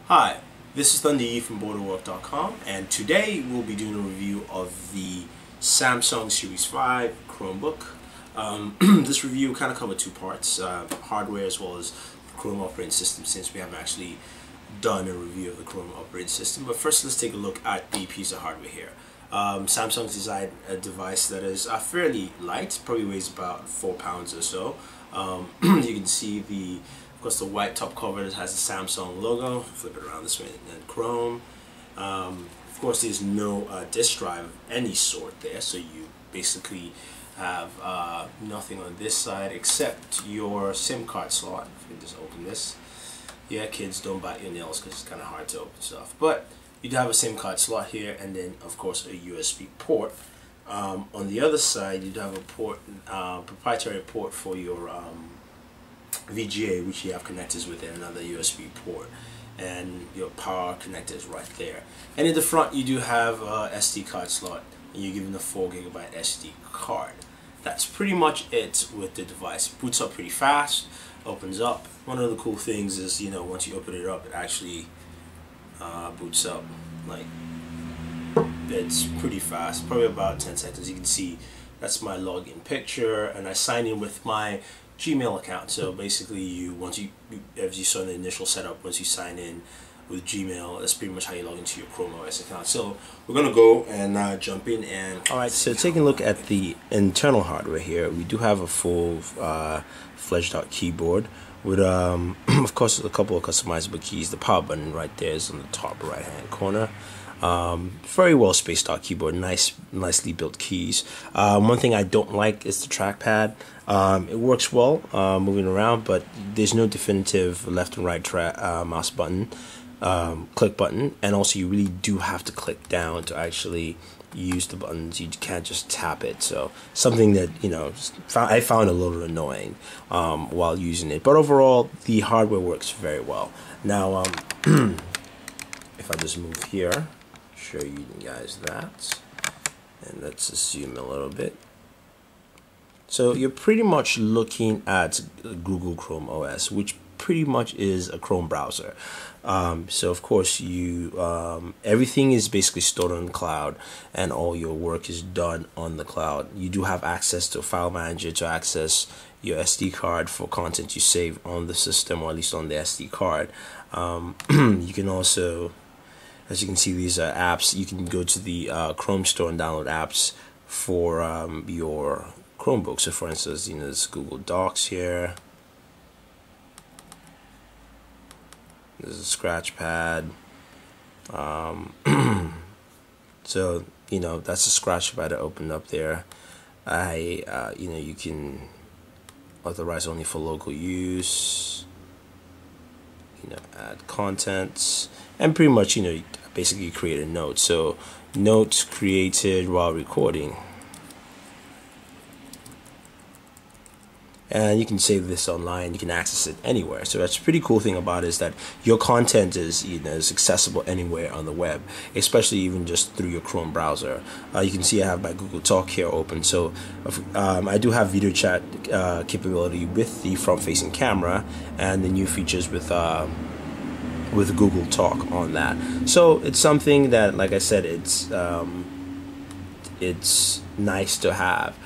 Hi, this is The from Booredatwork.com, and today we'll be doing a review of the Samsung Series 5 Chromebook. This review kind of covered two parts, hardware as well as the Chrome operating system, since we haven't actually done a review of the Chrome operating system. But first, let's take a look at the piece of hardware here. Samsung's designed a device that is fairly light, probably weighs about 4 pounds or so. You can see of course, the white top cover that has the Samsung logo. Flip it around this way, and Chrome. Of course, there's no disk drive of any sort there, so you basically have nothing on this side except your SIM card slot. If you can just open this. Yeah, kids, don't bite your nails because it's kind of hard to open stuff. But you do have a SIM card slot here, and then of course a USB port. On the other side, you do have a port, proprietary port for your VGA, which you have connectors with, and another USB port, and your power connector is right there. And in the front, you do have a SD card slot, and you're given a 4GB SD card. That's pretty much it with the device. It boots up pretty fast, opens up. One of the cool things is, you know, once you open it up, it actually boots up. Like, it's pretty fast, probably about 10 seconds. You can see that's my login picture, and I sign in with my Gmail account. So basically, as you saw in the initial setup, once you sign in with Gmail, that's pretty much how you log into your ChromeOS account. So we're gonna go and jump in and. All right. So taking a look at the internal hardware here, we do have a full fledged out keyboard with of course a couple of customizable keys. The power button right there is on the top right hand corner. Very well spaced out keyboard, nicely built keys. One thing I don't like is the trackpad. It works well moving around, but there's no definitive left and right mouse button, click button, and also you really do have to click down to actually use the buttons. You can't just tap it. So something that, you know, I found a little annoying while using it, but overall the hardware works very well. Now if I just move here, show you guys that, and let's just zoom a little bit. So you're pretty much looking at Google Chrome OS, which pretty much is a Chrome browser. So of course everything is basically stored on the cloud, and all your work is done on the cloud. You do have access to a file manager to access your SD card for content you save on the system, or at least on the SD card. You can also, as you can see, these are apps. You can go to the Chrome store and download apps for your Chromebook. So for instance, you know, there's Google Docs here. There's a scratch pad. So, you know, that's a scratch pad that opened up there. You know, you can authorize only for local use. You know, add contents, and pretty much, you know, basically create a note. So notes created while recording, and you can save this online. You can access it anywhere. So that's a pretty cool thing about it, is that your content is, you know, is accessible anywhere on the web, especially even just through your Chrome browser. You can see I have my Google Talk here open. So I do have video chat capability with the front-facing camera, and the new features with Google Talk on that. So it's something that, like I said, it's nice to have.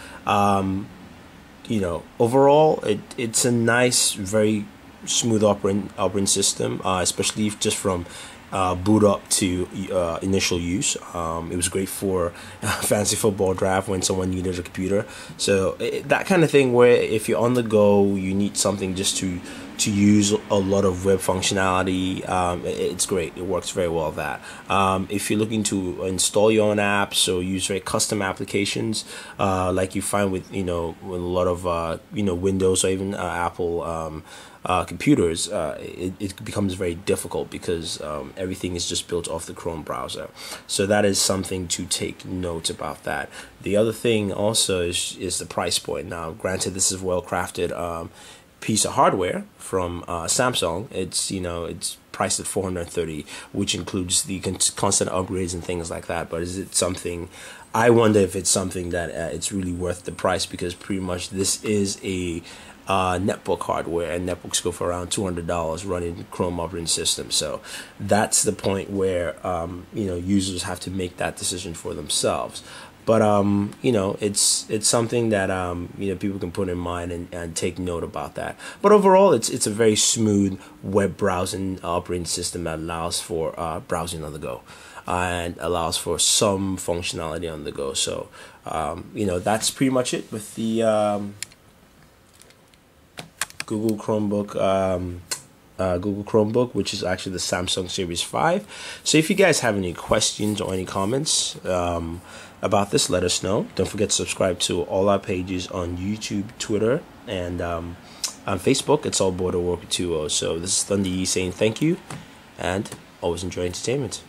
You know, overall, it's a nice, very smooth operating system, especially just from boot up to initial use. It was great for fantasy football draft when someone needed a computer. So that kind of thing, where if you're on the go, you need something just to use a lot of web functionality. It's great. It works very well with that. If you're looking to install your own apps or use very custom applications, like you find with, you know, with a lot of you know, Windows or even Apple computers, it becomes very difficult because everything is just built off the Chrome browser. So that is something to take note about that. The other thing also is the price point. Now, granted, this is well crafted piece of hardware from Samsung. It's, you know, it's priced at $430, which includes the constant upgrades and things like that. But is it something? I wonder if it's something that it's really worth the price, because pretty much this is a netbook hardware, and netbooks go for around $200 running Chrome operating system. So that's the point where users have to make that decision for themselves. But it's something that people can put in mind and take note about that. But overall, it's a very smooth web browsing operating system that allows for browsing on the go and allows for some functionality on the go. So that's pretty much it with the Google Chromebook, which is actually the Samsung Series 5. So if you guys have any questions or any comments about this, let us know. Don't forget to subscribe to all our pages on YouTube, Twitter, and on Facebook. It's all Booredatwork 2.0. So this is Thunder saying thank you, and always enjoy entertainment.